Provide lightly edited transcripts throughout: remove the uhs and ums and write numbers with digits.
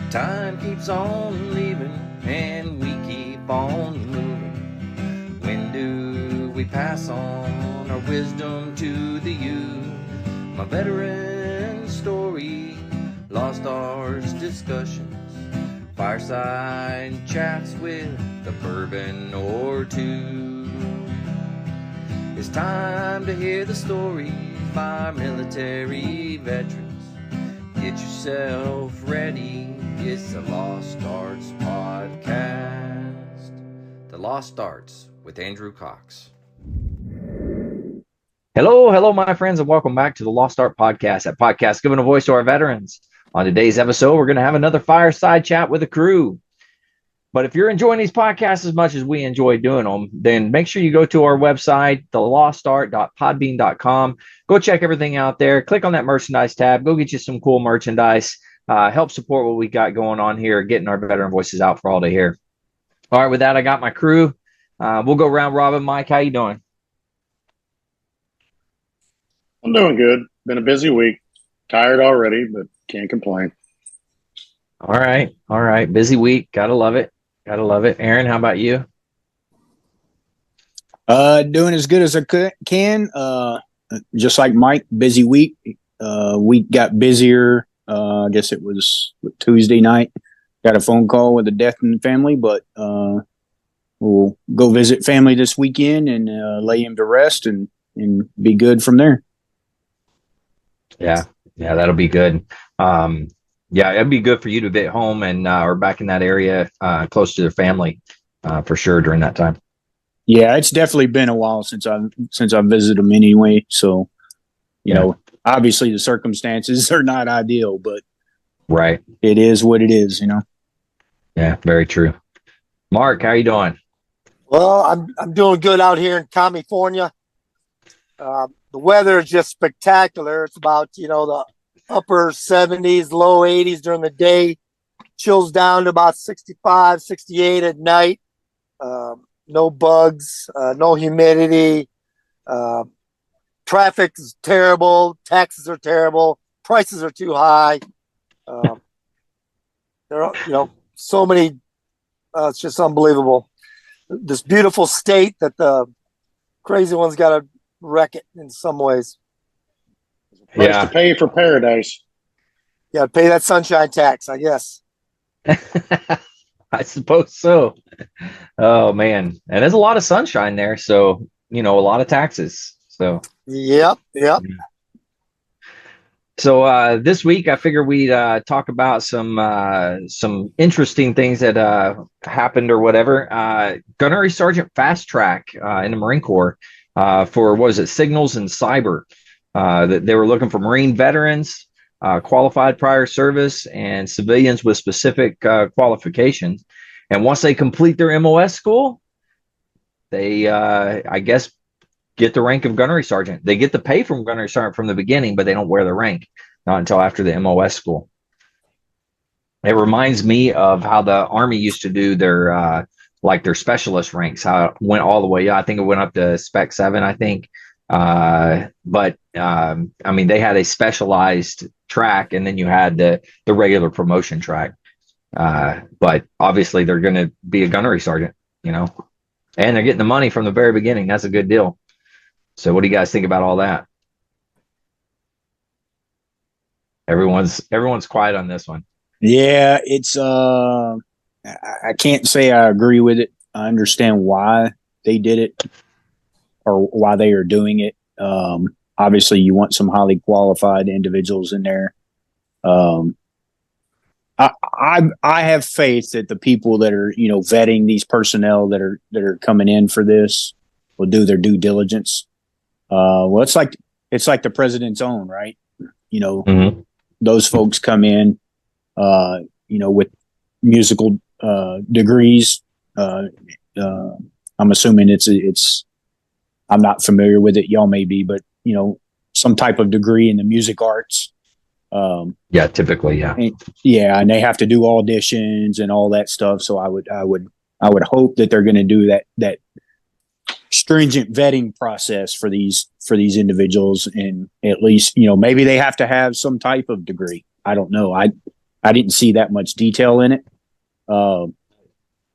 Time keeps on leaving and we keep on moving. When do we pass on our wisdom to the youth? My veteran story, lost arts discussions, fireside chats with a bourbon or two. It's time to hear the story by military veterans. Get yourself ready. It's the Lost Arts Podcast. The Lost Arts with Andrew Cox. Hello, my friends, and welcome back to the Lost Art Podcast. That podcast giving a voice to our veterans. On today's episode, we're going to have another fireside chat with the crew. But if you're enjoying these podcasts as much as we enjoy doing them, then make sure you go to our website, thelostart.podbean.com. Go check everything out there. Click on that merchandise tab. Go get you some cool merchandise. Help support what we got going on here, getting our veteran voices out for all to hear. All right, with that, I got my crew. We'll go round robin. Mike, how you doing? I'm doing good. Been a busy week. Tired already, but can't complain. All right. Busy week. Gotta love it. Aaron, how about you? Doing as good as I can. Just like Mike, busy week. Week got busier. I guess it was Tuesday night. Got a phone call with a death in the family, but we'll go visit family this weekend and lay him to rest and be good from there. Yeah, that'll be good. Yeah, it'd be good for you to be at home and or back in that area, close to their family, for sure during that time. Yeah, it's definitely been a while since I've visited them anyway. So, you know, obviously the circumstances are not ideal, but right, it is what it is. You know. Yeah, very true. Mark, how you doing? Well, I'm doing good out here in California. The weather is just spectacular. It's about the upper 70s, low 80s during the day, chills down to about 65, 68 at night. No bugs, no humidity. Traffic is terrible. Taxes are terrible. Prices are too high. There are, so many. It's just unbelievable. This beautiful state that the crazy ones got to wreck it in some ways. Price to pay for paradise. Yeah, pay that sunshine tax, I guess. I suppose so. Oh man, and there's a lot of sunshine there, so a lot of taxes. So yep. So this week, I figured we'd talk about some interesting things that happened or whatever. Gunnery Sergeant Fast Track in the Marine Corps for what is it, Signals and Cyber. That they were looking for Marine veterans, qualified prior service, and civilians with specific qualifications. And once they complete their MOS school, they, I guess, get the rank of Gunnery Sergeant. They get the pay from Gunnery Sergeant from the beginning, but they don't wear the rank, not until after the MOS school. It reminds me of how the Army used to do their their specialist ranks, how it went all the way up. I think it went up to Spec 7, I think. But they had a specialized track, and then you had the regular promotion track. But obviously they're going to be a Gunnery Sergeant, and they're getting the money from the very beginning. That's a good deal. So what do you guys think about all that? Everyone's quiet on this one. Yeah, it's I can't say I agree with it. I understand why they did it or why they are doing it. Obviously you want some highly qualified individuals in there. I have faith that the people that are, vetting these personnel that are coming in for this will do their due diligence. Well, it's like the president's own, right? Mm-hmm. Those folks come in, with musical degrees. I'm assuming it's. I'm not familiar with it. Y'all may be, but some type of degree in the music arts. Yeah, typically, yeah. And they have to do auditions and all that stuff. So I would hope that they're going to do that stringent vetting process for these individuals, and at least maybe they have to have some type of degree. I don't know. I didn't see that much detail in it.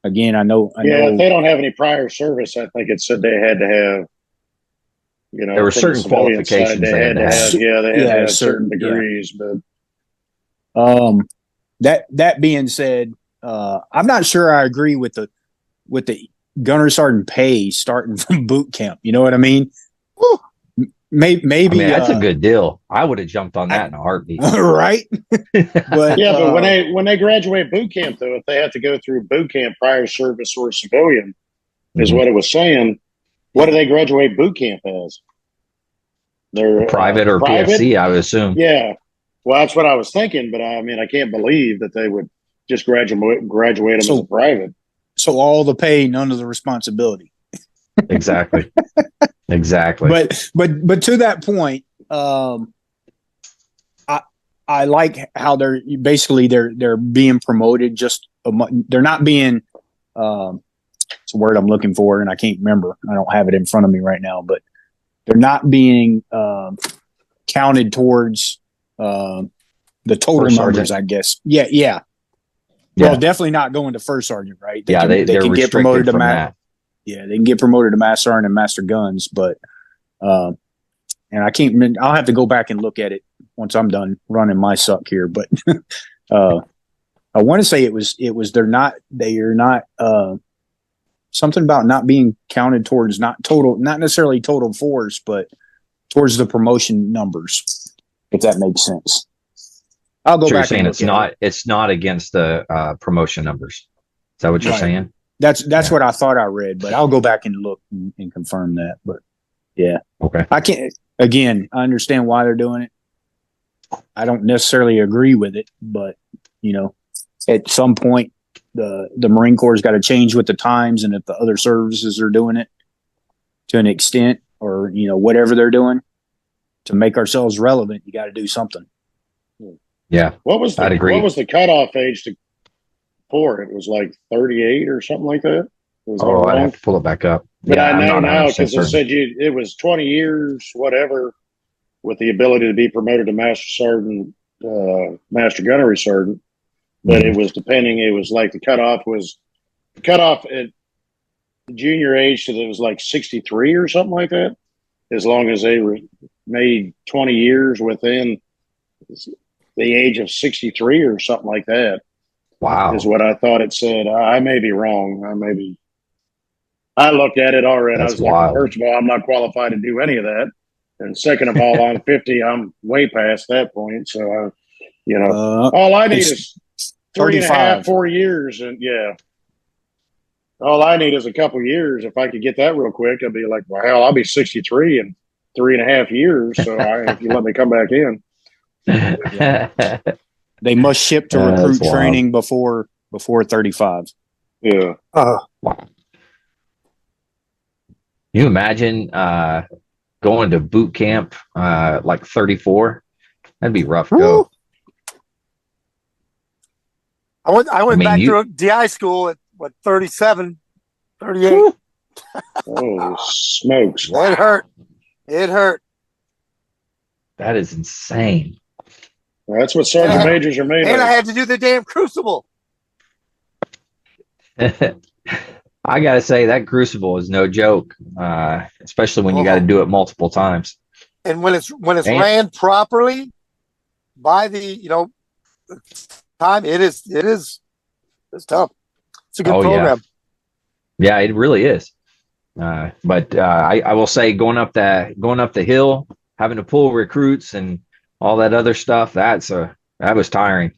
Again, I know. If they don't have any prior service, I think it said they had to have, there were from certain the civilian qualifications side, they had to have, they had to have certain yeah. degrees, but That being said, I'm not sure I agree with the gunner sergeant pay starting from boot camp. You know what I mean? Woo. Maybe I mean, that's a good deal. I would have jumped on that in a heartbeat. Right? But but when they graduate boot camp, though, if they have to go through boot camp prior service or civilian, is what it was saying. What do they graduate boot camp as? They're private or private? PFC, I would assume. Yeah. Well, that's what I was thinking, but I mean, I can't believe that they would just graduate them as a private. So all the pay, none of the responsibility. Exactly. Exactly. But to that point, I like how they're being promoted. They're not being. It's a word I'm looking for, and I can't remember. I don't have it in front of me right now, but they're not being counted towards the total numbers, I guess. Yeah. Well, definitely not going to first sergeant, right? They can get promoted to that. Yeah, they can get promoted to master sergeant and master guns, but and I can't. I'll have to go back and look at it once I'm done running my suck here. But I want to say it was they are not something about not being counted towards not necessarily total force, but towards the promotion numbers, if that makes sense. I'll go back. You're saying it's not against the promotion numbers. Is that what you're saying? That's what I thought I read, but I'll go back and look and confirm that. But yeah, okay. I can't. Again, I understand why they're doing it. I don't necessarily agree with it, but at some point, the Marine Corps has got to change with the times, and if the other services are doing it to an extent, or whatever they're doing to make ourselves relevant, you got to do something. Yeah, I'd agree. What was the cutoff age for it? It was like 38 or something like that. I'd have to pull it back up. But I know now because it said it was 20 years, whatever, with the ability to be promoted to master sergeant, master gunnery sergeant. But it was depending. It was like the cutoff at the junior age, so it was like 63 or something like that. As long as they were made 20 years within the age of 63 or something like that. Wow. Is what I thought it said. I may be wrong. I looked at it already. That's I was like, first of all, I'm not qualified to do any of that. And second of all, I'm 50. I'm way past that point. So, all I need is 3.5, 4 years. And all I need is a couple of years. If I could get that real quick, I'd be like, well, hell, I'll be 63 in 3.5 years. So if you let me come back in. They must ship to recruit training before 35. Yeah. Wow. You imagine going to boot camp like 34? That'd be rough go. I went back to DI school at 37, 38. Oh, smokes. It hurt. It hurt. That is insane. Well, that's what sergeant majors are made of. And I had to do the damn crucible. I gotta say that crucible is no joke, especially when you got to do it multiple times. And when it's ran properly by the time, it's tough. It's a good program. Yeah, it really is. But I will say going up the hill, having to pull recruits and all that other stuff, that was tiring.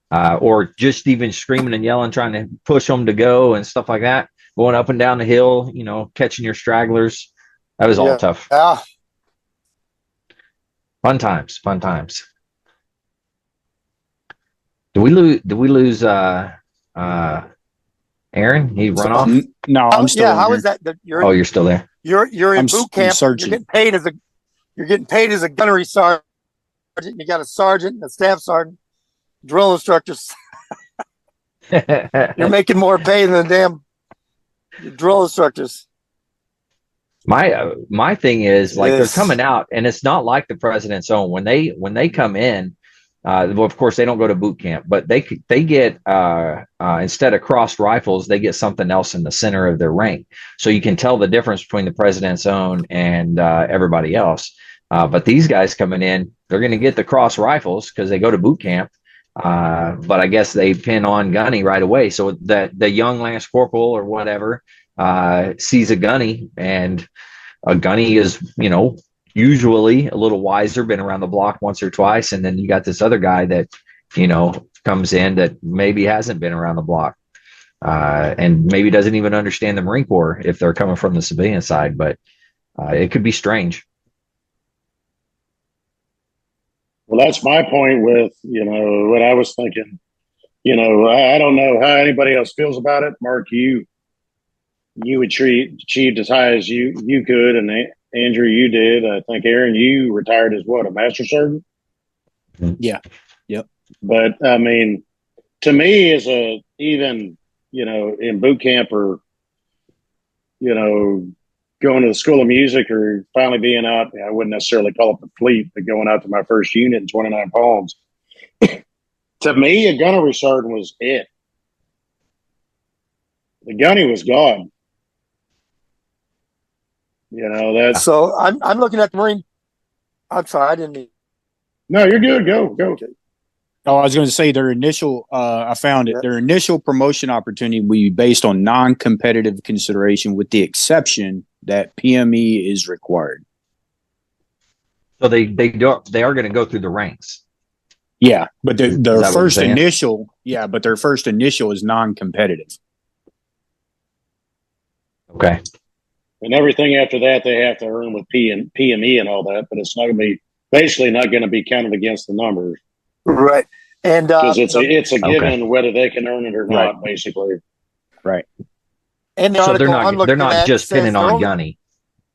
Or just even screaming and yelling, trying to push them to go and stuff like that. Going up and down the hill, catching your stragglers. That was all tough. Yeah. Fun times. Did we lose Aaron? He run off? No, I'm still how is that? You're still there. You're in boot camp. You're getting paid as a gunnery sergeant. You got a sergeant and a staff sergeant, drill instructors. You're making more pay than the damn drill instructors. My thing is, like, they're coming out, and it's not like the president's own. When they come in, Well, of course, they don't go to boot camp, but they get instead of crossed rifles, they get something else in the center of their rank, so you can tell the difference between the president's own and everybody else. But these guys coming in, they're going to get the cross rifles because they go to boot camp. But I guess they pin on gunny right away, so that the young lance corporal or whatever sees a gunny, and a gunny is, usually a little wiser, been around the block once or twice, and then you got this other guy that comes in that maybe hasn't been around the block, and maybe doesn't even understand the Marine Corps if they're coming from the civilian side. But it could be strange. Well, that's my point with what I was thinking. I don't know how anybody else feels about it. Mark, you achieved as high as you could, and Andrew, you did. I think Aaron, you retired as what, a master sergeant? Yeah. Yep. But I mean, to me, as even in boot camp, or going to the School of Music, or finally being out, I wouldn't necessarily call it the fleet, but going out to my first unit in 29 Palms. To me, a gunnery sergeant was it. The gunny was God. That's. So I'm looking at the Marine. I'm sorry, I didn't mean. No, you're good. Go. Oh, I was going to say their initial. I found it. Yep. Their initial promotion opportunity will be based on non-competitive consideration, with the exception that PME is required. So they are going to go through the ranks. Yeah, but their first initial. Yeah, but their first initial is non-competitive. Okay. And everything after that, they have to earn with PME and all that, but it's not going to be basically not going to be counted against the numbers, Right? And because it's a given okay. whether they can earn it or not, Right. basically. Right. And the So article they're not just pinning on gunny,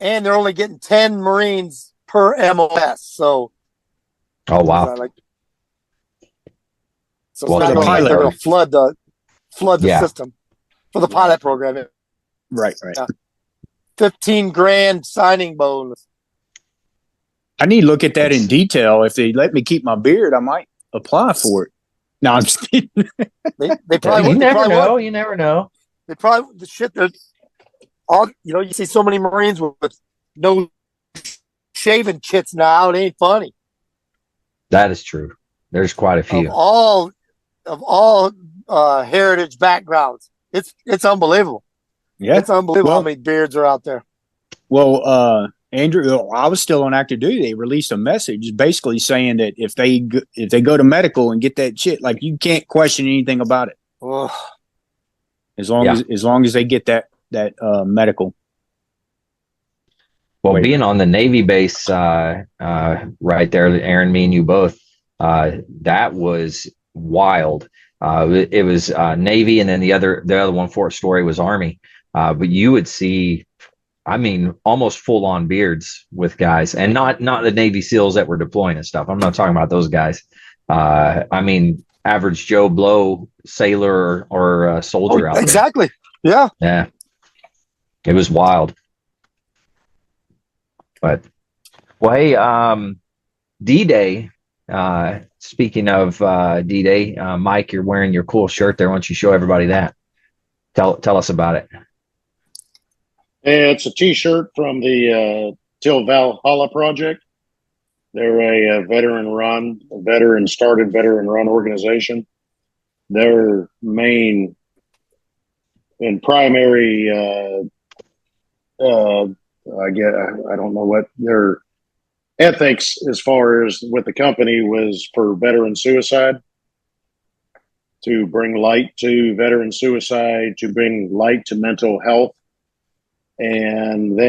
and they're only getting 10 Marines per MOS. So, oh wow, so Well, it's not I mean, they're going to flood the Yeah. system for the pilot program. Right. 15 grand signing bonus. I need to look at that in detail. If they let me keep my beard, I might apply for it. No, I'm just kidding. They probably you would. never know. You never know. They probably the shit. They're all you see so many Marines with no shaving chits now. It ain't funny. That is true. There's quite a few. Of all heritage backgrounds, it's unbelievable. Yeah, it's unbelievable how many beards are out there. Well, Andrew, I was still on active duty. They released a message basically saying that if they go to medical and get that shit, like, you can't question anything about it. Ugh. As long as they get that medical. Well, being on the Navy base right there, Aaron, me and you both, that was wild. It was Navy, and then the other one, Fort Story, was Army. But you would see, I mean, almost full on beards with guys, and not the Navy SEALs that were deploying and stuff. I'm not talking about those guys. I mean, average Joe Blow sailor or soldier out there. Exactly. Yeah. Yeah. It was wild. But, well, hey, D-Day. Speaking of D-Day, Mike, you're wearing your cool shirt there. Why don't you show everybody that? Tell us about it. It's a T-shirt from the Till Valhalla Project. They're a veteran-run organization. Their main and primary, I don't know what their ethics as far as with the company was, for veteran suicide, to bring light to veteran suicide, to bring light to mental health. And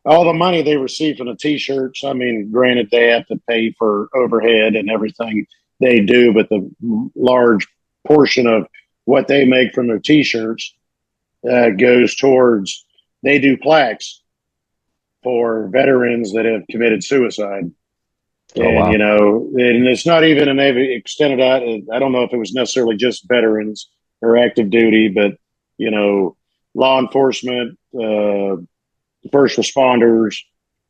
all the money they receive from the T-shirts, I mean, granted, they have to pay for overhead and everything they do, but the large portion of what they make from their T-shirts goes towards, they do plaques for veterans that have committed suicide. And, and it's not even a Navy extended. I don't know if it was necessarily just veterans or active duty, but, law enforcement, first responders,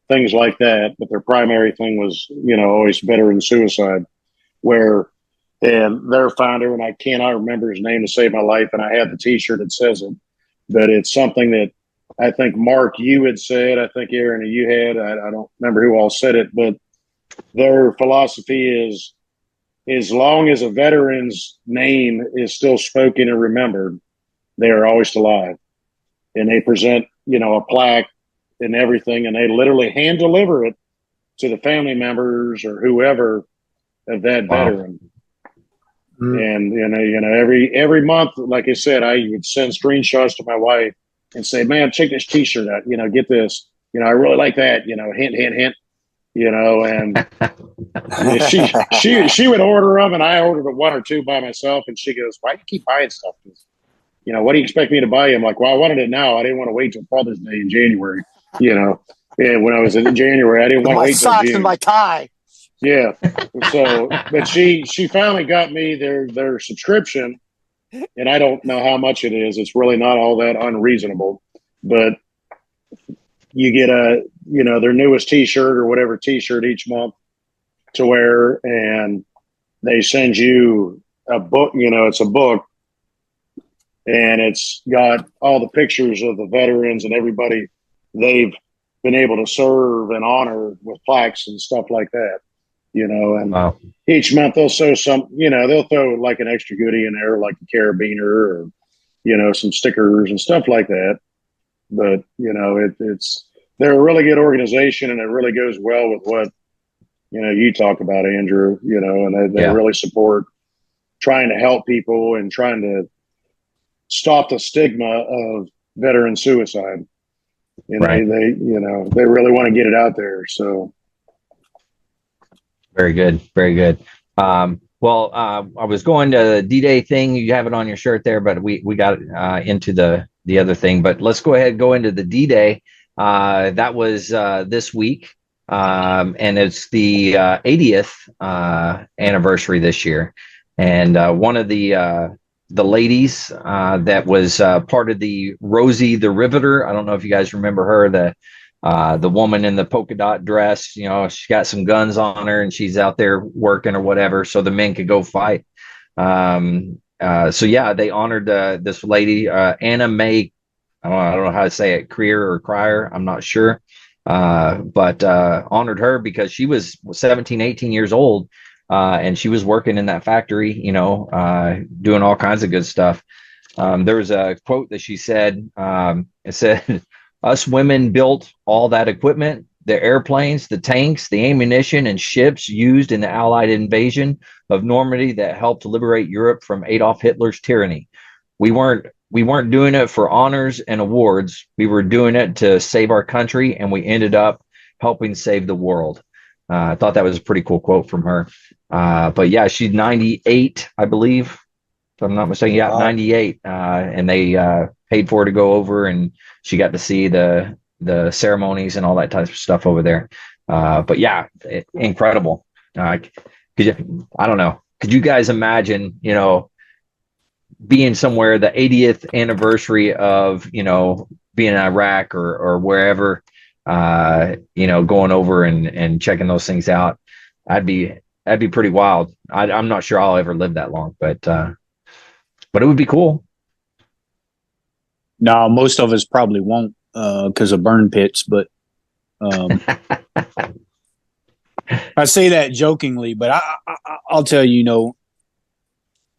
things like that. But their primary thing was, always veteran suicide. where, and their founder, and I cannot remember his name to save my life, and I have the T-shirt that says it, but it's something that I think Mark, you had said, I think Aaron, you had, I don't remember who all said it, but their philosophy is, as long as a veteran's name is still spoken and remembered, they are always alive. And they present, a plaque and everything, and they literally hand deliver it to the family members or whoever of that veteran. And every month, like I said, I would send screenshots to my wife and say, "Man, check this T-shirt out. Get this. I really like that. Hint, hint, hint. And she would order them, and I ordered one or two by myself. And she goes, "Why do you keep buying stuff? What do you expect me to buy you?" I'm like, "Well, I wanted it now. I didn't want to wait till Father's Day in January. And when I was in January, I didn't want to wait till socks June. And my tie. Yeah. So, but she finally got me their subscription, and I don't know how much it is. It's really not all that unreasonable, but you get their newest T-shirt or whatever T-shirt each month to wear, and they send you a book. It's a book, and it's got all the pictures of the veterans and everybody they've been able to serve and honor with plaques and stuff like that. And wow. Each month they'll throw they'll throw like an extra goodie in there, like a carabiner or, some stickers and stuff like that. But, they're a really good organization, and it really goes well with what, you talk about, Andrew, and they really support trying to help people and trying to stop the stigma of veteran suicide. Right. They really want to get it out there. So. Very good. Very good. I was going to the D-Day thing. You have it on your shirt there, but we got into the other thing. But let's go ahead and go into the D-Day. That was this week, and it's the 80th anniversary this year. And one of the ladies that was part of the Rosie the Rivetor. I don't know if you guys remember her, the woman in the polka dot dress, she got some guns on her and she's out there working or whatever, so the men could go fight. They honored this lady, Anna Mae. I don't know how to say it, Crier. I'm not sure. But honored her because she was 17, 18 years old. And she was working in that factory, doing all kinds of good stuff. There was a quote that she said, it said, "Us women built all that equipment, the airplanes, the tanks, the ammunition, and ships used in the Allied invasion of Normandy that helped liberate Europe from Adolf Hitler's tyranny. We weren't doing it for honors and awards. We were doing it to save our country, and we ended up helping save the world." I thought that was a pretty cool quote from her. But yeah, she's 98, I believe, if I'm not mistaken. Yeah, 98. And they paid for her to go over, and she got to see the ceremonies and all that type of stuff over there. But yeah, incredible. I don't know. Could you guys imagine, being somewhere the 80th anniversary of, being in Iraq or wherever, going over and checking those things out? That'd be pretty wild. I'm not sure I'll ever live that long, but it would be cool. No, most of us probably won't because of burn pits, but I say that jokingly, but I'll tell you,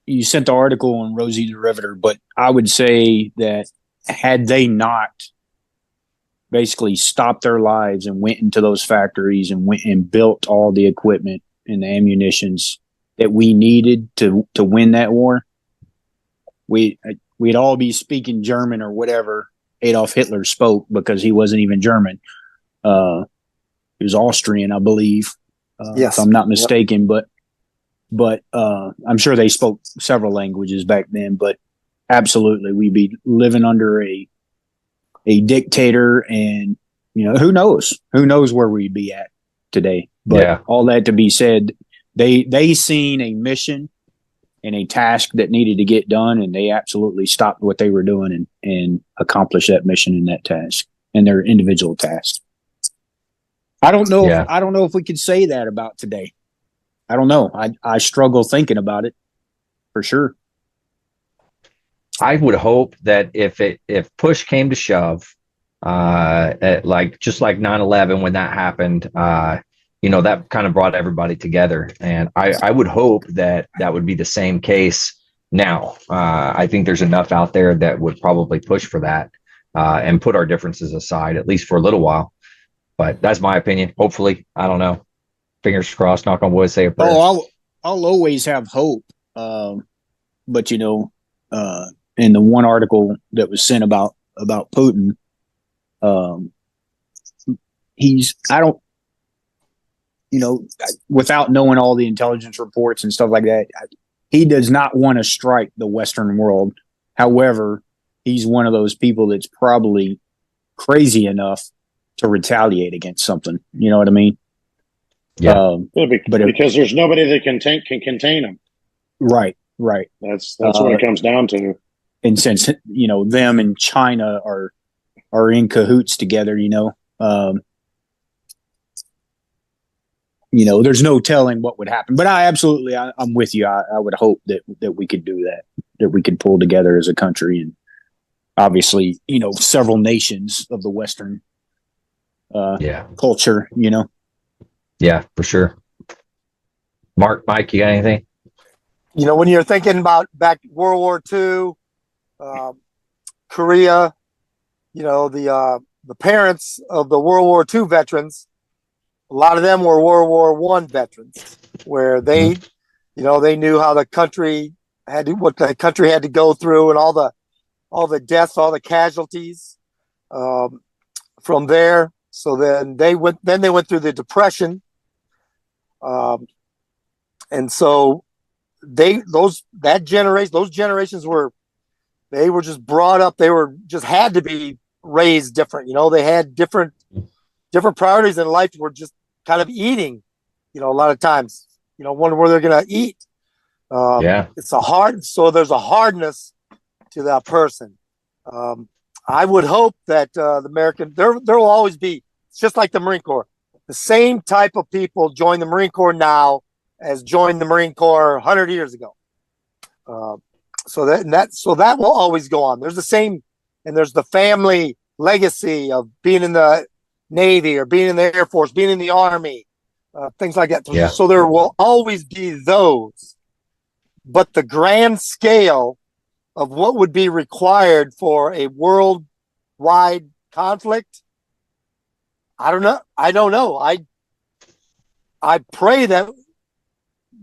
you sent the article on Rosie the Rivetor, but I would say that had they not basically stopped their lives and went into those factories and went and built all the equipment and the ammunitions that we needed to win that war, we'd all be speaking German or whatever Adolf Hitler spoke, because he wasn't even German. He was Austrian, I believe, if I'm not mistaken. Yep. But I'm sure they spoke several languages back then. But absolutely, we'd be living under a dictator, and who knows where we'd be at today. But all that to be said, they seen a mission and a task that needed to get done, and they absolutely stopped what they were doing and accomplished that mission and that task and their individual task. I don't know if we could say that about today. I don't know. I struggle thinking about it for sure. I would hope that if push came to shove, just like 9/11 when that happened, that kind of brought everybody together, and I would hope that would be the same case now. I think there's enough out there that would probably push for that, and put our differences aside at least for a little while. But that's my opinion. Hopefully, I don't know. Fingers crossed. Knock on wood. Say a prayer. Oh, I'll always have hope. But in the one article that was sent about Putin, I don't, without knowing all the intelligence reports and stuff like that, he does not want to strike the Western world. However, he's one of those people that's probably crazy enough to retaliate against something. You know what I mean? Yeah. Because there's nobody that can contain him. Right. That's what it comes down to. And since them and China are in cahoots together, there's no telling what would happen. But I'm with you. I would hope that we could do that we could pull together as a country, and obviously, several nations of the Western culture. Yeah, for sure. Mike, you got anything? When you're thinking about back World War II, Korea, the parents of the World War II veterans, a lot of them were World War I veterans, where they, they knew how the country what the country had to go through, and all the deaths, all the casualties from there. So then they went through the Depression, and so those generations were just brought up. They were just had to be raised different. They had different priorities in life. Were just kind of eating, a lot of times, wonder where they're going to eat. It's so there's a hardness to that person. I would hope that the American, there will always be, it's just like the Marine Corps, the same type of people join the Marine Corps now as joined the Marine Corps 100 years ago. So that will always go on. There's the same, and there's the family legacy of being in the Navy or being in the Air Force, being in the Army, things like that. Yeah. So there will always be those, but the grand scale of what would be required for a worldwide conflict, I don't know. I pray that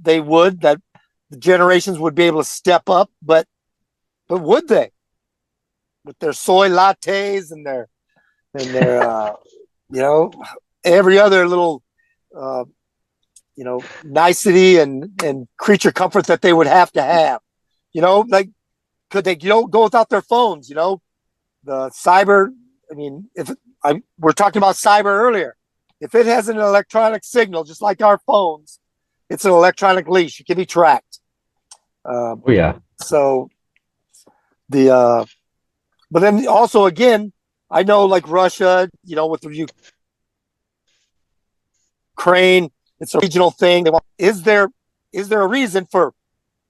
that the generations would be able to step up, but would they? With their soy lattes and their every other little nicety and creature comfort that they would have to have. Like, could they go without their phones? The cyber. I mean, we're talking about cyber earlier. If it has an electronic signal, just like our phones, it's an electronic leash. It can be tracked. So but then also again, I know like Russia, with the Ukraine, it's a regional thing. Is there a reason for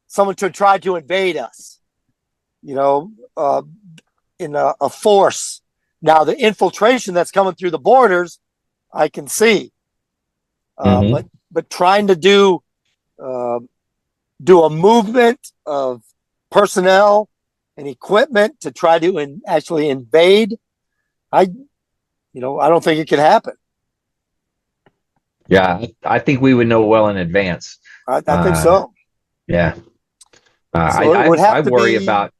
someone to try to invade us? In a force. Now the infiltration that's coming through the borders, I can see, but trying to do a movement of personnel and equipment to try to actually invade, I don't think it could happen. Yeah, I think we would know well in advance. I think so. Yeah. So I worry about.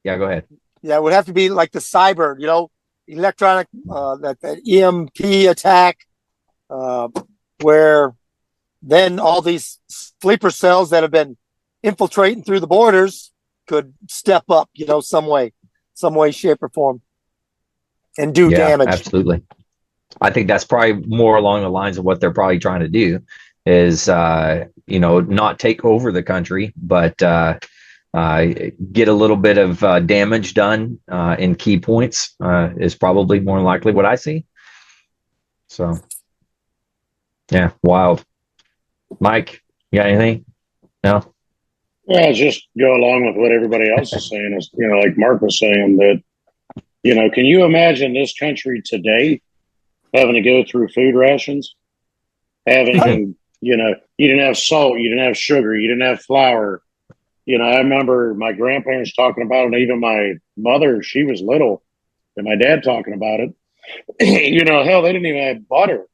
Yeah, go ahead. Yeah, it would have to be like the cyber, electronic, that EMP attack, where then all these sleeper cells that have been infiltrating through the borders could step up, some way, shape, or form, and do damage. Absolutely. I think that's probably more along the lines of what they're probably trying to do is, not take over the country, but get a little bit of damage done in key points is probably more likely what I see. So, yeah, wild. Mike, you got anything? No. Well, just go along with what everybody else is saying. Is like Mark was saying that can you imagine this country today having to go through food rations, having you didn't have salt, you didn't have sugar, you didn't have flour. I remember my grandparents talking about it, and even my mother, she was little, and my dad talking about it. Hell, they didn't even have butter.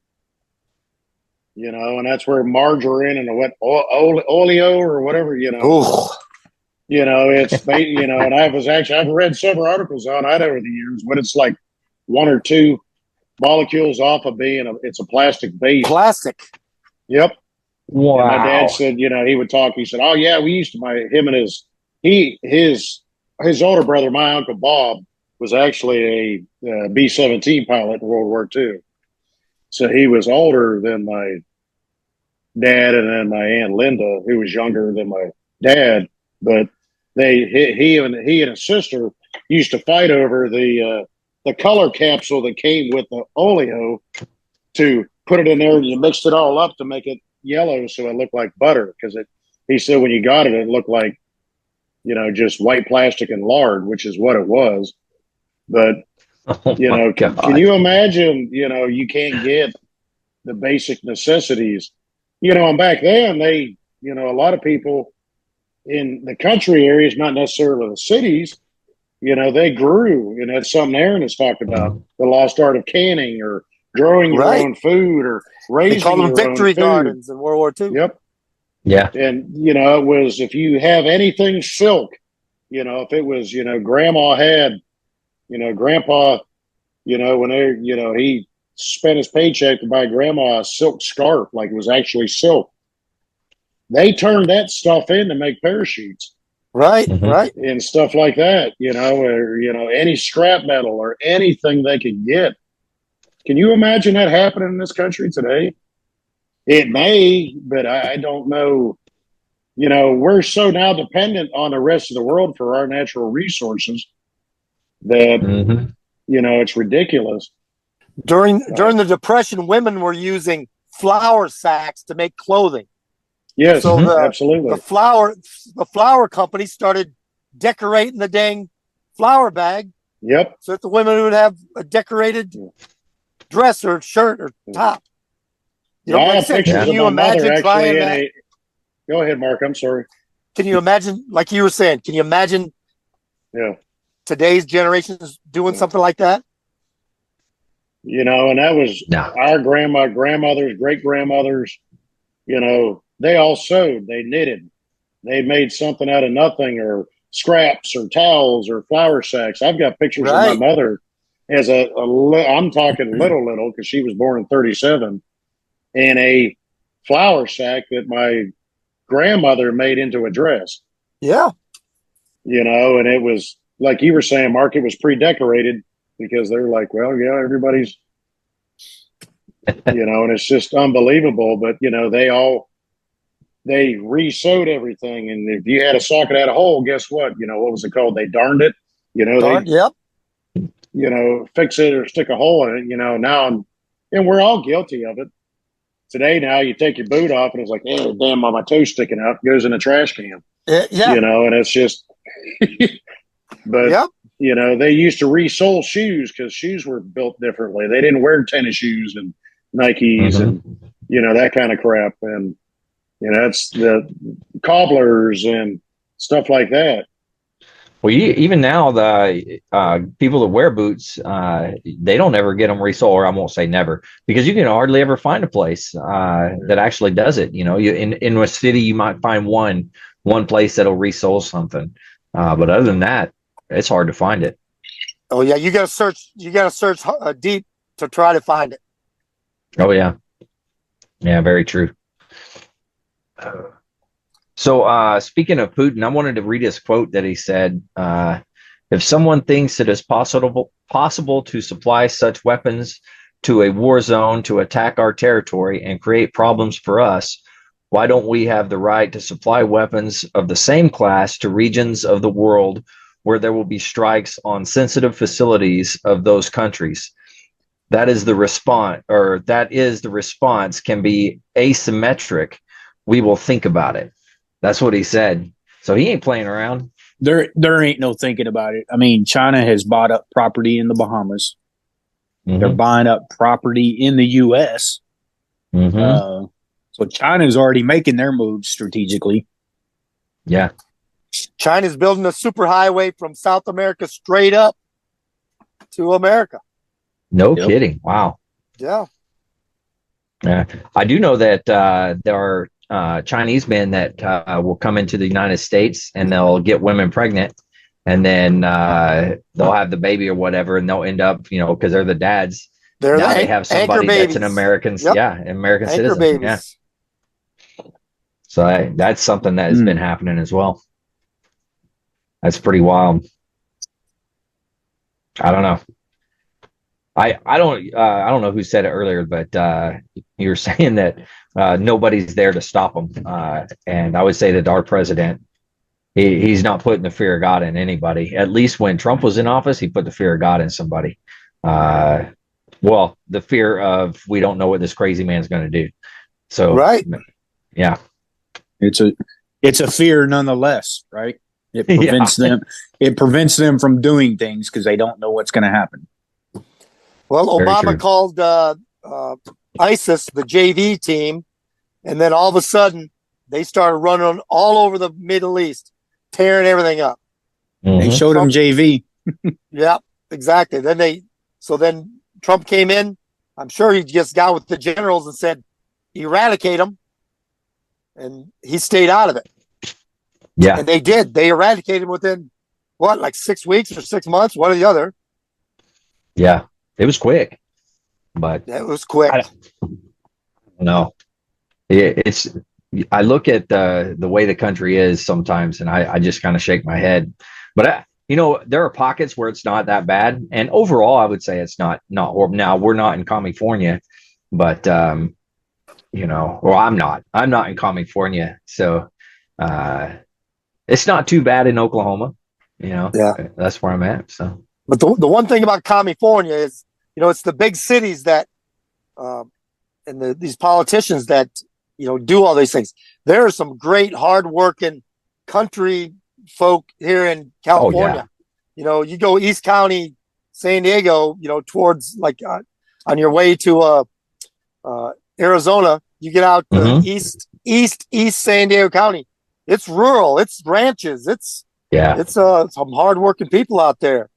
And that's where margarine and what oleo or whatever. Oh, It's and I've read several articles on it over the years, but it's like one or two molecules off of being it's a plastic base. Plastic. Yep. Wow. And my dad said, he would talk. He said, "Oh yeah, we used to him and his older brother, my uncle Bob, was actually a B-17 pilot in World War II. So he was older than my dad, and then my Aunt Linda, who was younger than my dad. But he and his sister used to fight over the color capsule that came with the oleo to put it in there, and you mixed it all up to make it yellow so it looked like butter. Because he said when you got it, it looked like just white plastic and lard, which is what it was. But can you imagine? You can't get the basic necessities. And back then they, a lot of people in the country areas, not necessarily the cities, they grew, and that's something Aaron has talked about, the lost art of canning or growing your own food or raising they call them victory gardens in World War II. Yep. Yeah. And, it was, if you have anything silk, if it was, grandma had, grandpa, when he spent his paycheck to buy grandma a silk scarf, like it was actually silk. They turned that stuff in to make parachutes. Right, right. And stuff like that, or, any scrap metal or anything they could get. Can you imagine that happening in this country today? It may, but I don't know. We're so now dependent on the rest of the world for our natural resources that, it's ridiculous. During the Depression, women were using flour sacks to make clothing. Yes, so absolutely. The flour company started decorating the dang flour bag. Yep. So that the women would have a decorated dress or shirt or top. I have pictures of my mother actually in a. Go ahead, Mark. I'm sorry. Can you imagine, like you were saying, can you imagine today's generations doing something like that? And that was our grandmothers, great-grandmothers, they all sewed, they knitted, they made something out of nothing, or scraps or towels or flour sacks. I've got pictures of my mother as I'm talking little, because she was born in 1937, in a flour sack that my grandmother made into a dress. Yeah. And it was, like you were saying, Mark, it was pre-decorated because they're like, well, yeah, everybody's, and it's just unbelievable. But, they re-sewed everything. And if you had a socket had a hole, guess what? What was it called? They darned it. Yep. Fix it or stick a hole in it, now and we're all guilty of it. Today, now you take your boot off and it's like, oh, damn, my toe's sticking out, goes in a trash can. Yeah. And it's just, but, they used to re-sole shoes because shoes were built differently. They didn't wear tennis shoes and Nikes and, that kind of crap. And, it's the cobblers and stuff like that. Well, even now, the people that wear boots, they don't ever get them resoled, or I won't say never, because you can hardly ever find a place that actually does it. You in a city, you might find one place that'll resole something, but other than that, it's hard to find it. Oh yeah, you got to search. You got to search deep to try to find it. Oh yeah, very true. So speaking of Putin, I wanted to read his quote that he said, if someone thinks it is possible to supply such weapons to a war zone to attack our territory and create problems for us, why don't we have the right to supply weapons of the same class to regions of the world where there will be strikes on sensitive facilities of those countries? That is the response can be asymmetric, we will think about it. That's what he said. So he ain't playing around. There ain't no thinking about it. I mean, China has bought up property in the Bahamas. Mm-hmm. They're buying up property in the U.S. Mm-hmm. So China's already making their moves strategically. Yeah. China's building a superhighway from South America straight up to America. No kidding. Wow. Yeah. Yeah. I do know that there are Chinese men that will come into the United States and they'll get women pregnant, and then they'll have the baby or whatever, and they'll end up, because they're the dads. They have somebody that's an American, American anchor citizen. Babies. Yeah. So that's something that has been happening as well. That's pretty wild. I don't know. I don't know who said it earlier, but you were saying that nobody's there to stop them, and I would say that our president, he's not putting the fear of God in anybody. At least when Trump was in office, he put the fear of God in somebody. Well, the fear of we don't know what this crazy man's going to do. So right, yeah, it's a fear nonetheless, right? It prevents them. It prevents them from doing things because they don't know what's going to happen. Well, Obama called ISIS the JV team, and then all of a sudden they started running all over the Middle East, tearing everything up. Mm-hmm. They showed them JV. Yeah, exactly. Then Trump came in. I'm sure he just got with the generals and said, eradicate them. And he stayed out of it. Yeah. And they did. They eradicated him within, like 6 weeks or 6 months, one or the other. Yeah. It was quick, but it was quick. I don't know. I look at the way the country is sometimes, and I just kind of shake my head. But there are pockets where it's not that bad, and overall, I would say it's not horrible. Now we're not in California, but I'm not in California, so it's not too bad in Oklahoma. That's where I'm at. So, but the one thing about California is, it's the big cities that, and these politicians that, do all these things. There are some great, hardworking country folk here in California. Oh, yeah. You go East County, San Diego, towards on your way to Arizona, you get out to East San Diego County. It's rural. It's ranches. It's some hardworking people out there.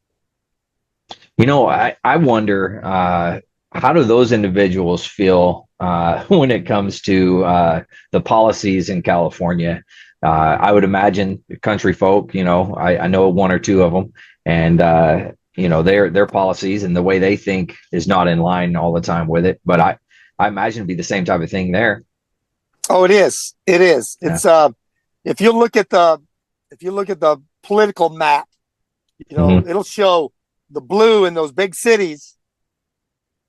I wonder how do those individuals feel when it comes to the policies in California? I would imagine country folk, I know one or two of them, and their policies and the way they think is not in line all the time with it. But I imagine it'd be the same type of thing there. Oh, it is. It is. Yeah. It's if you look at the political map, it'll show the blue in those big cities.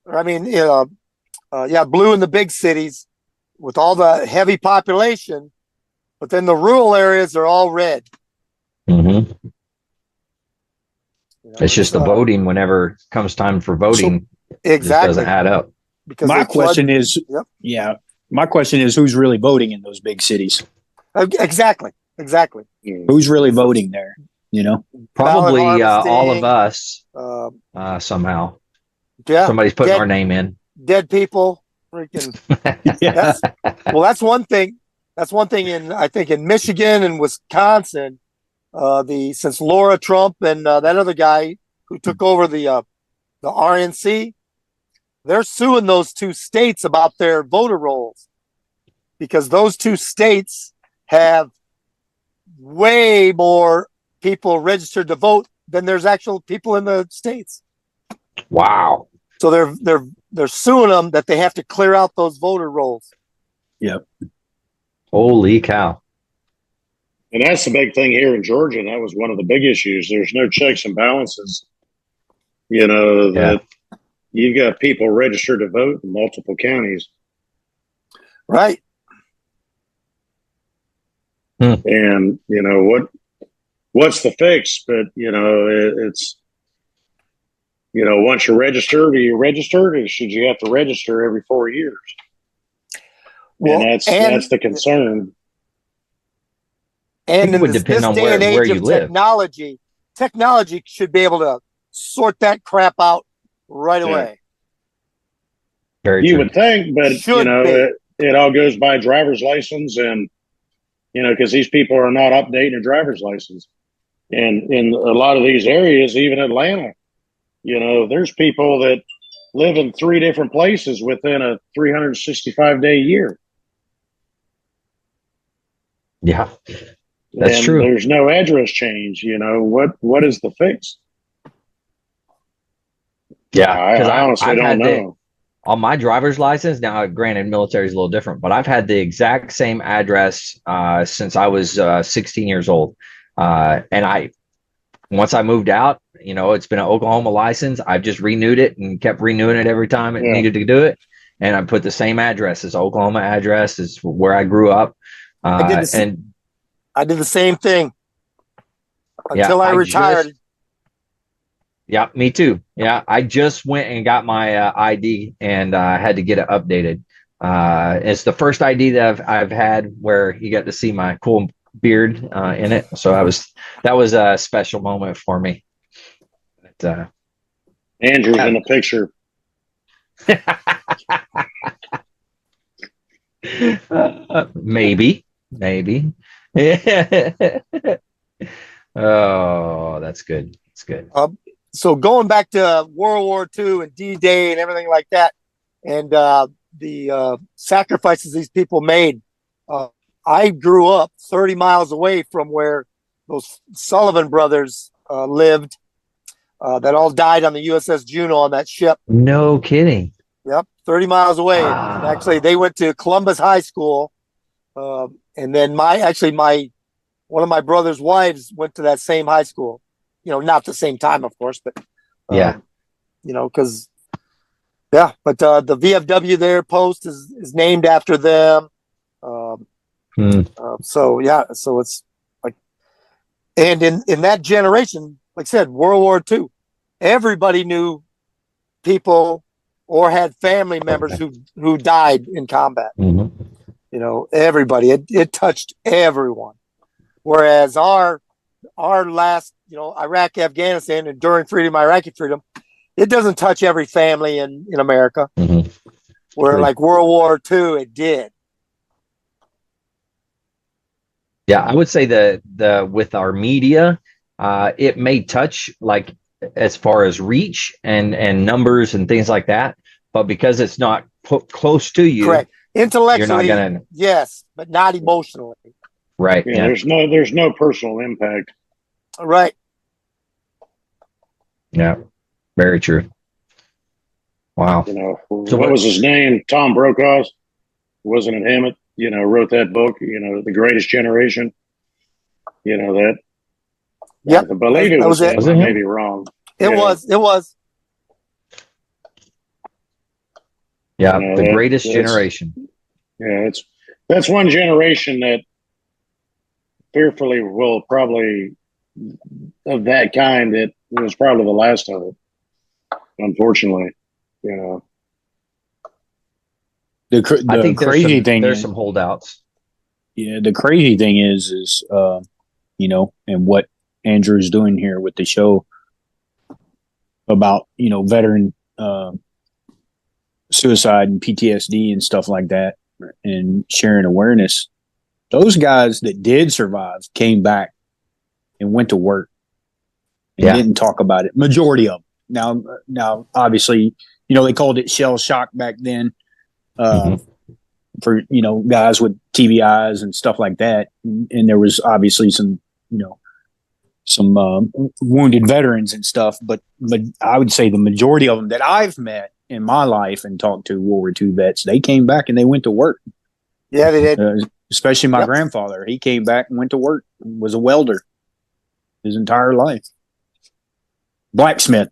Blue in the big cities with all the heavy population, but then the rural areas are all red. Mm-hmm. It's just the voting. Whenever it comes time for voting, it just doesn't add up. Because my question is, who's really voting in those big cities? Exactly. Who's really voting there? Probably all of us somehow. Yeah, somebody's putting our name in. Dead people, freaking. Yeah. That's one thing. That's one thing I think in Michigan and Wisconsin. Since Laura Trump and that other guy who took over the RNC, they're suing those two states about their voter rolls because those two states have way more people registered to vote than there's actual people in the states. Wow. So they're suing them that they have to clear out those voter rolls. Yep. Holy cow. And that's the big thing here in Georgia. And that was one of the big issues. There's no checks and balances. That you've got people registered to vote in multiple counties. Right. And, what's the fix? But, it's, once you're registered, are you registered, or should you have to register every 4 years? Well, and that's the concern. And It in would this depend on day and where age you of live. technology should be able to sort that crap out right away. Very You true. would think, but Should be. it all goes by driver's license, and because these people are not updating their driver's license. And in a lot of these areas, even Atlanta, there's people that live in 3 different places within a 365-day year. Yeah, that's and true. There's no address change. What is the fix? Yeah, because I honestly I've don't had know. on my driver's license. Now, granted, military is a little different, but I've had the exact same address since I was 16 years old. And once I moved out, it's been an Oklahoma license. I've just renewed it and kept renewing it every time it needed to do it. And I put the same address as Oklahoma address is where I grew up. I did the same thing until I retired. Yeah, me too. Yeah, I just went and got my ID and had to get it updated. It's the first ID that I've had where you got to see my cool beard in it. So that was a special moment for me. But, Andrew's in the picture. Maybe. Oh, that's good. That's good. So going back to World War II and D-Day and everything like that, and the sacrifices these people made. I grew up 30 miles away from where those Sullivan brothers lived that all died on the USS Juno on that ship. No kidding. Yep, 30 miles away. Wow. And actually, they went to Columbus High School. And then one of my brother's wives went to that same high school. Not the same time, of course, but but the VFW there post is named after them. So it's like, and in that generation, like I said, World War II, everybody knew people or had family members who died in combat. Everybody, it touched everyone. Whereas our last, Iraq, Afghanistan, Enduring Freedom, Iraqi Freedom, it doesn't touch every family in America. Where like World War II, it did. Yeah, I would say the with our media, it may touch like as far as reach and numbers and things like that, but because it's not put close to you, correct. Intellectually, you're not gonna, yes, but not emotionally. Right. Yeah, there's no personal impact. Right. Yeah. Very true. Wow. So what was his name? Tom Brokaw, wasn't it him? Wrote that book. The Greatest Generation. That. Yeah, I believe it was him. Was it I him? may be wrong. It was. Yeah, the Greatest Generation. Yeah, that's one generation that fearfully will probably of that kind that was probably the last of it. Unfortunately, I think crazy thing there's is, some holdouts. Yeah, the crazy thing is and what Andrew's doing here with the show about veteran suicide and PTSD and stuff like that, and sharing awareness. Those guys that did survive came back and went to work and didn't talk about it. Majority of them. Now, obviously, they called it shell shock back then. For guys with TBIs and stuff like that, and there was obviously some wounded veterans and stuff, but I would say the majority of them that I've met in my life and talked to World War II vets, they came back and they went to work. Yeah, they did. Especially my grandfather, he came back and went to work, was a welder his entire life, blacksmith.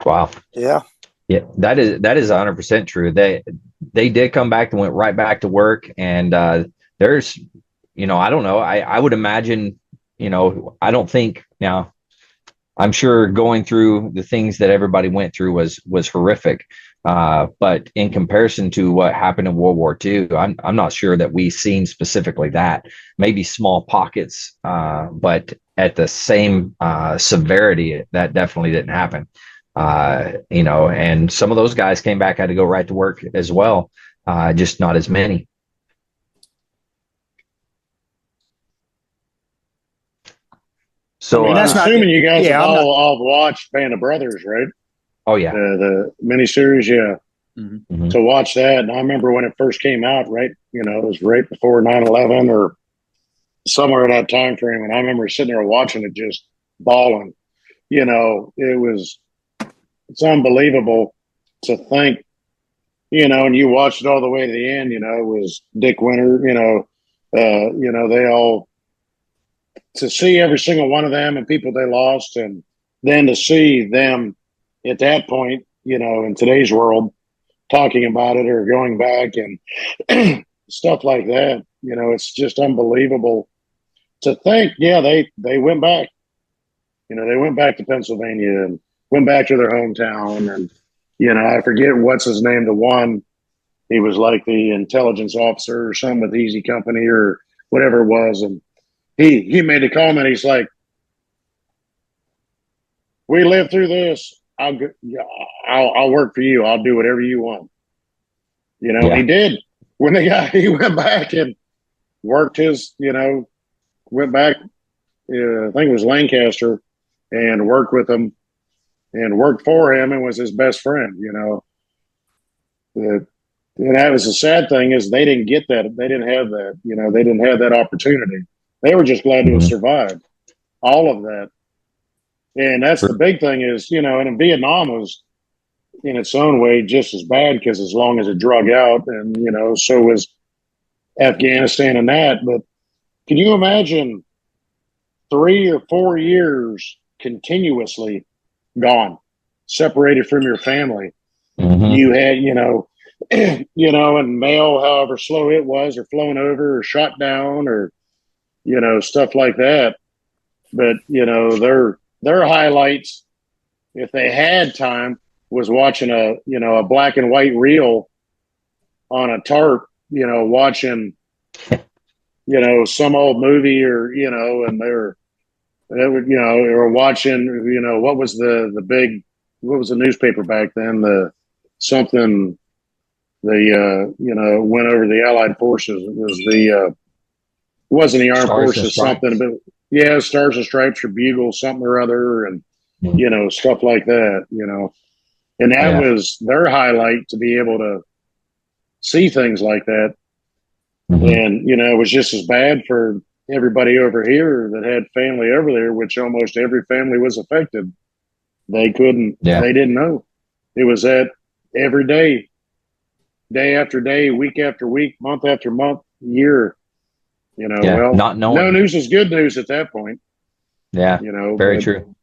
Wow. Yeah. Yeah, that is 100% true. They did come back and went right back to work. And there's, I don't know. I would imagine, I don't think now. I'm sure going through the things that everybody went through was horrific, But in comparison to what happened in World War II, I'm not sure that we've seen specifically that. Maybe small pockets, but at the same severity, that definitely didn't happen. And some of those guys came back, had to go right to work as well, just not as many. So I'm assuming you guys have all watched Band of Brothers, right? Oh yeah, the miniseries, yeah. Mm-hmm. To watch that, and I remember when it first came out, right? It was right before 9/11 or somewhere in that time frame, and I remember sitting there watching it, just bawling. It's unbelievable to think, and you watched it all the way to the end. It was Dick Winter. They all, to see every single one of them and people they lost, and then to see them at that point, in today's world, talking about it or going back and stuff like that. It's just unbelievable to think. Yeah, they went back. They went back to Pennsylvania and went back to their hometown. And I forget what's his name. The one, he was like the intelligence officer or something with Easy Company or whatever it was, and he made a comment. He's like, "We lived through this. I'll work for you. I'll do whatever you want." He did. When he went back and worked his, went back, I think it was Lancaster, and worked with him and worked for him and was his best friend, and that was the sad thing, is they didn't get that. They didn't have that, they didn't have that opportunity. They were just glad to have survived all of that. And that's the big thing is, and in Vietnam was in its own way just as bad, because as long as it drug out, and, so was Afghanistan and that. But can you imagine 3 or 4 years continuously gone, separated from your family? Mm-hmm. You had, and mail, however slow it was, or flown over or shot down, or, stuff like that. But, their highlights, if they had time, was watching a black and white reel on a tarp, watching, some old movie, or, and they were watching, what was what was the newspaper back then? Went over the Allied forces. It was wasn't the armed forces, something, but yeah, Stars and Stripes or Bugle, something or other, and stuff like that, and that was their highlight, to be able to see things like that. And it was just as bad for everybody over here that had family over there, which almost every family was affected. They couldn't, they didn't know. It was that every day, day after day, week after week, month after month, year. Well, not knowing. No news is good news at that point. Yeah, very true.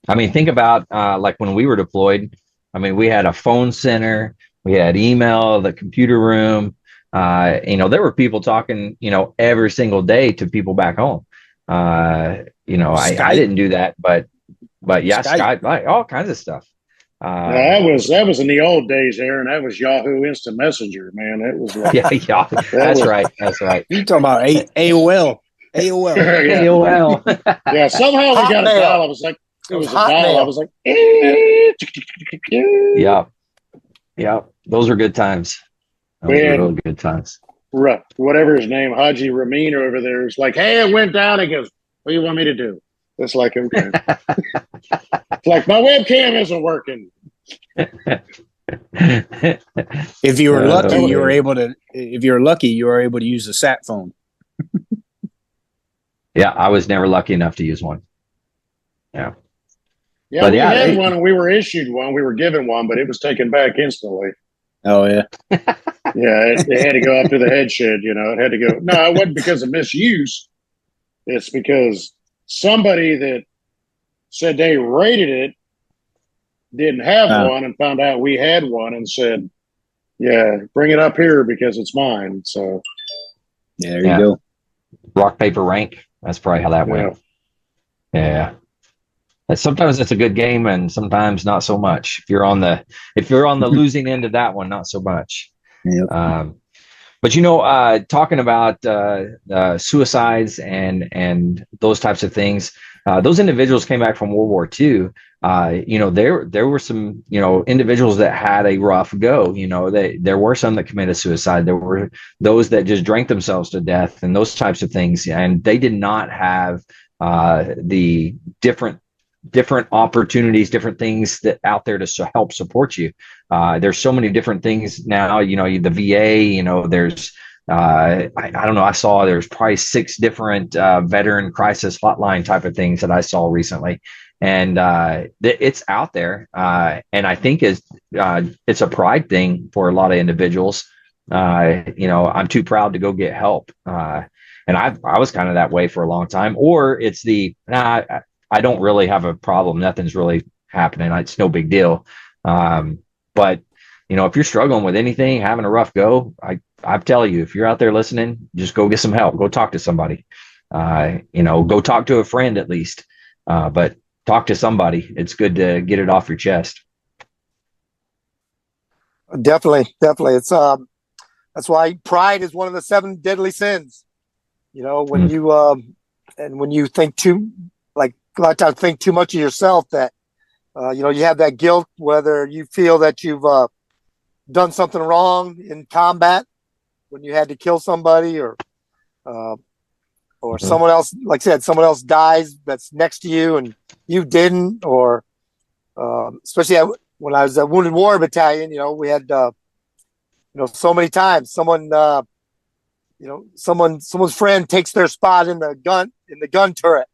I mean, think about like when we were deployed. I mean, we had a phone center, we had email, the computer room. There were people talking, every single day to people back home. I didn't do that, but yeah, Skype, like all kinds of stuff. That was in the old days, Aaron. That was Yahoo Instant Messenger, man. It was like, That's right. You talking about AOL? AOL. Yeah, somehow we got a dial. I was like, it was a dial. I was like, yeah. Those are good times. Those were real good times. Whatever his name, Haji Ramin over there, is like, hey, it went down. He goes, what do you want me to do? It's like, okay. It's like, my webcam isn't working. If you were lucky, you were able to. If you're lucky, you were able to use a sat phone. Yeah, I was never lucky enough to use one. Yeah. Yeah, but we had one, and we were issued one. We were given one, but it was taken back instantly. Oh yeah. Yeah, it had to go up to the head shed. It had to go. No, it wasn't because of misuse. It's because somebody that said they rated it didn't have one, and found out we had one, and said, yeah, bring it up here because it's mine. So there you go. Rock, paper, rank. That's probably how that went. Yeah. Sometimes it's a good game, and sometimes not so much. If you're on the losing end of that one, not so much. Yep. But talking about suicides and those types of things, those individuals came back from World War II. There were some individuals that had a rough go. There were some that committed suicide. There were those that just drank themselves to death and those types of things, and they did not have the different opportunities, different things that out there to help support you. There's so many different things now, the VA, there's, I don't know, I saw there's probably 6 different veteran crisis hotline type of things that I saw recently. And it's out there. And I think it's a pride thing for a lot of individuals. I'm too proud to go get help. And I was kind of that way for a long time. Or it's I don't really have a problem. Nothing's really happening. It's no big deal. But if you're struggling with anything, having a rough go, I tell you, if you're out there listening, just go get some help. Go talk to somebody. Go talk to a friend at least. But talk to somebody. It's good to get it off your chest. Definitely. It's that's why pride is one of the 7 deadly sins. When you think a lot of times think too much of yourself, that you have that guilt, whether you feel that you've done something wrong in combat when you had to kill somebody, or someone else, like I said, someone else dies that's next to you and you didn't, or especially when I was at Wounded Warrior Battalion, we had so many times someone's friend takes their spot in the gun turret,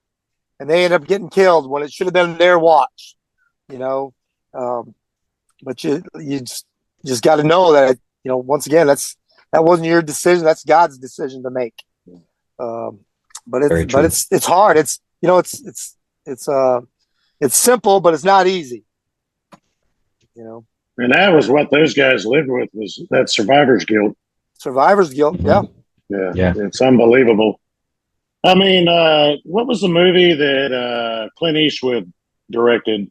and they end up getting killed when it should have been their watch, but you just got to know that, once again, that wasn't your decision. That's God's decision to make. But it's hard. It's simple, but it's not easy, And that was what those guys lived with, was that survivor's guilt. Mm-hmm. Yeah. It's unbelievable. I mean, what was the movie that Clint Eastwood directed?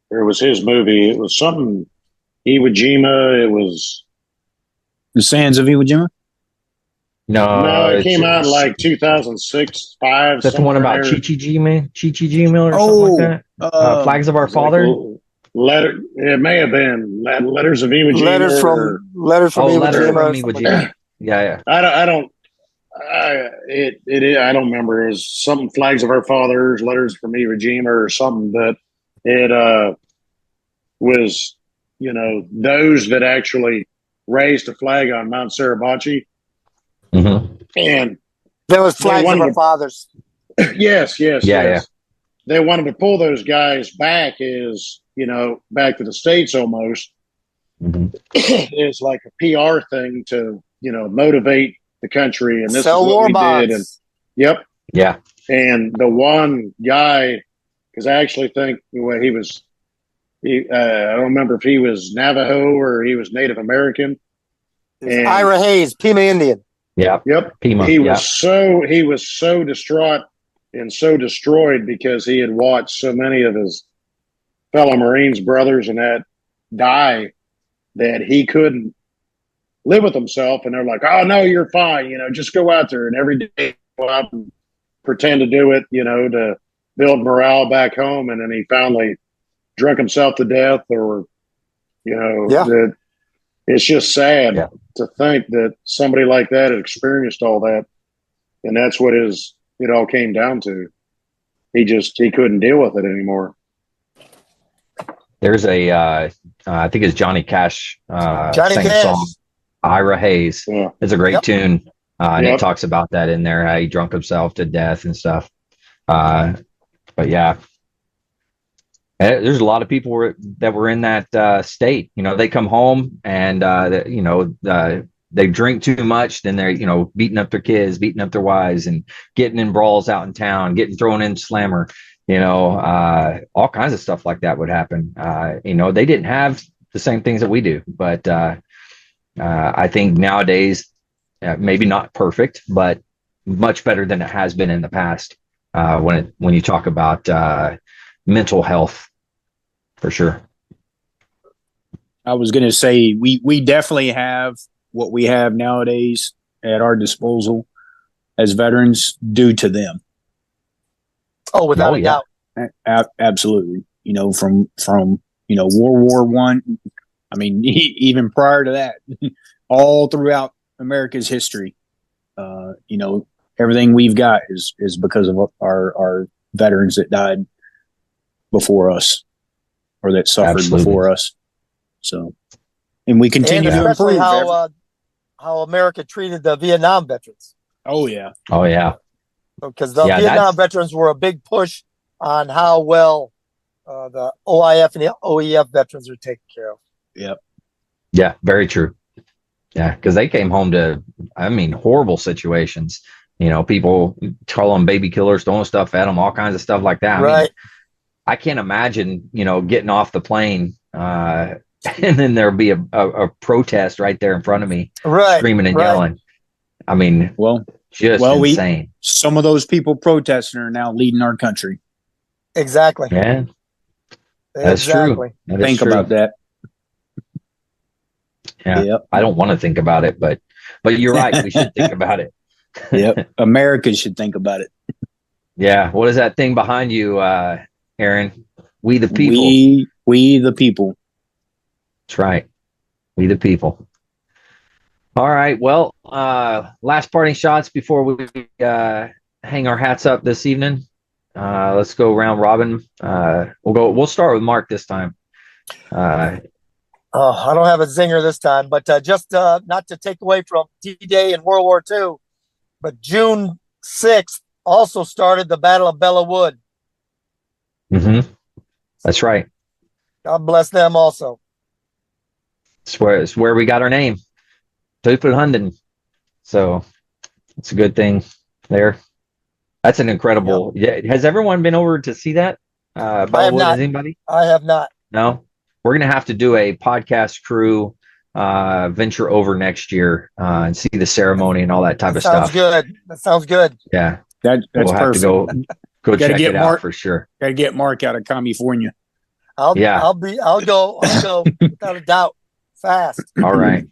Or it was his movie. It was something Iwo Jima. It was The Sands of Iwo Jima. No, it came out in like 2006, 5. Is that the one about Chichijima or something like that? Flags of Our Father. It may have been Letters of Iwo Jima. Letters from Iwo Jima. Yeah. I don't remember. It was something Flags of Our Fathers, Letters from Iwo Jima, or something. But it was, those that actually raised a flag on Mount Suribachi. Mm-hmm. And there was Flags of Our Fathers. Yes. Yeah. They wanted to pull those guys back back to the States almost. Mm-hmm. It's like a PR thing to, motivate the country. And this Sell is what war we bonds. did. And, yep. Yeah. And the one guy, because I actually think I don't remember if he was Navajo or he was Native American. Ira Hayes, Pima Indian. Yeah. Yep. Pima, he was so distraught and so destroyed because he had watched so many of his fellow Marines, brothers, and that die, that he couldn't live with himself. And they're like, "Oh no, you're fine. Just go out there and every day go out and pretend to do it, to build morale back home." And then he finally drunk himself to death, or, that it's just sad to think that somebody like that had experienced all that. And that's what it all came down to. He couldn't deal with it anymore. There's I think it's Johnny Cash sang a song, Ira Hayes. Yeah. It's a great tune. And it talks about that in there, how he drunk himself to death and stuff. But yeah, there's a lot of people that were in that state. They come home and they drink too much, then they're beating up their kids, beating up their wives, and getting in brawls out in town, getting thrown in slammer. All kinds of stuff like that would happen. They didn't have the same things that we do, but I think nowadays, maybe not perfect, but much better than it has been in the past. When you talk about mental health for sure. I was going to say we definitely have what we have nowadays at our disposal as veterans due to them. Oh, without a doubt. Absolutely. From World War One. I mean, even prior to that, all throughout America's history, everything we've got is because of our veterans that died before us or that suffered before us. So, and we continue to improve. How America treated the Vietnam veterans. Oh yeah. Because the Vietnam veterans were a big push on how well the OIF and the OEF veterans are taken care of. Yep. Yeah, very true. Yeah, because they came home to, horrible situations. People call them baby killers, throwing stuff at them, all kinds of stuff like that. Right. I can't imagine, getting off the plane and then there'll be a protest right there in front of me, screaming and yelling. Insane. Some of those people protesting are now leading our country. Exactly. Yeah, that's true. Think about that. Yeah, yep. I don't want to think about it, but you're right. We should think about it. Yep, America should think about it. Yeah. What is that thing behind you, Aaron? We the people. We the people. That's right. We the people. All right. Well, last parting shots before we hang our hats up this evening. Let's go round robin. We'll start with Mark this time. I don't have a zinger this time, but just not to take away from D-Day in World War II, but June 6th also started the Battle of Belleau Wood. Mm-hmm. That's right. God bless them also. It's where we got our name, Hunden. So it's a good thing there. That's an incredible. Yep. Yeah. Has everyone been over to see that? Belleau Wood? Anybody? I have not. No. We're going to have to do a podcast crew venture over next year and see the ceremony and all that type of stuff. That sounds good. Yeah. That's we'll have perfect. to go check it out for sure. Got to get Mark out of California. I'll go without a doubt. Fast. All right.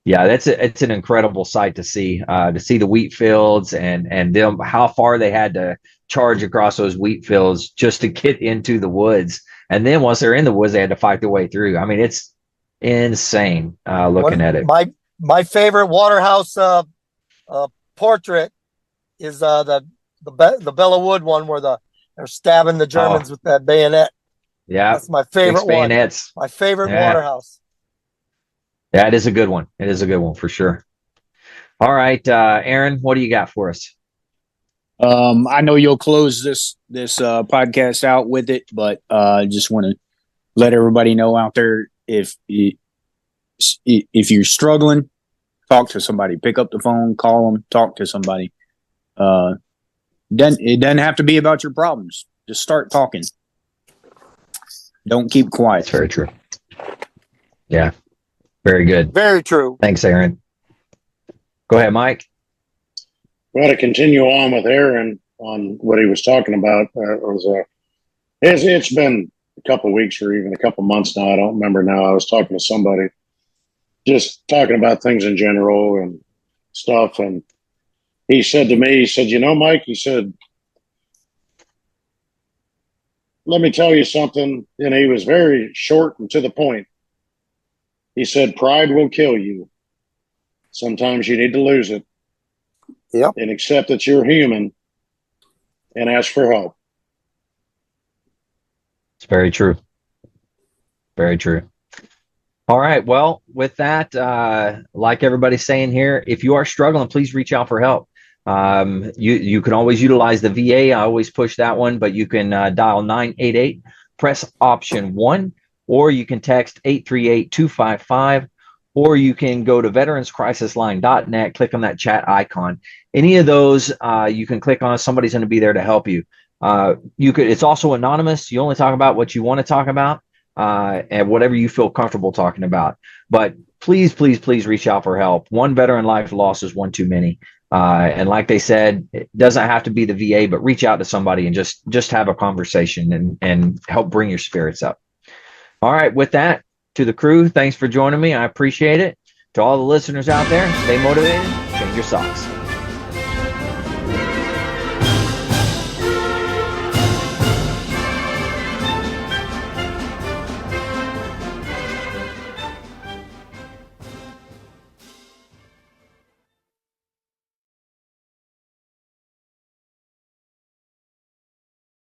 Yeah, it's an incredible sight to see the wheat fields and them, how far they had to charge across those wheat fields just to get into the woods. And then once they're in the woods, they had to fight their way through. It's insane looking at it. My favorite Waterhouse portrait is the Belleau Wood one where they're stabbing the Germans with that bayonet. Yeah, that's my favorite one. Bayonets. My favorite Waterhouse. Yeah, it is a good one. It is a good one for sure. All right, Aaron, what do you got for us? I know you'll close this podcast out with it, but just want to let everybody know out there, if you're struggling, talk to somebody. Pick up the phone, call them, talk to somebody. It doesn't have to be about your problems. Just start talking. Don't keep quiet. That's very true. Yeah, very good. Very true. Thanks, Aaron. Go ahead, Mike. Well, to continue on with Aaron on what he was talking about, it's been a couple of weeks or even a couple of months now. I don't remember now. I was talking to somebody, just talking about things in general and stuff. And he said to me, Mike, he said, let me tell you something. And he was very short and to the point. He said, pride will kill you. Sometimes you need to lose it. Yep. And accept that you're human and ask for help. It's very true. Very true. All right. Well, with that, like everybody's saying here, if you are struggling, please reach out for help. You can always utilize the VA. I always push that one, but you can dial 988, press option 1, or you can text 838-255, or you can go to veteranscrisisline.net, click on that chat icon. Any of those you can click on. Somebody's going to be there to help you. It's also anonymous. You only talk about what you want to talk about and whatever you feel comfortable talking about. But please, please, please reach out for help. One veteran life loss is one too many. And like they said, it doesn't have to be the VA, but reach out to somebody and just have a conversation and help bring your spirits up. All right, with that, to the crew, thanks for joining me. I appreciate it. To all the listeners out there, stay motivated, change your socks.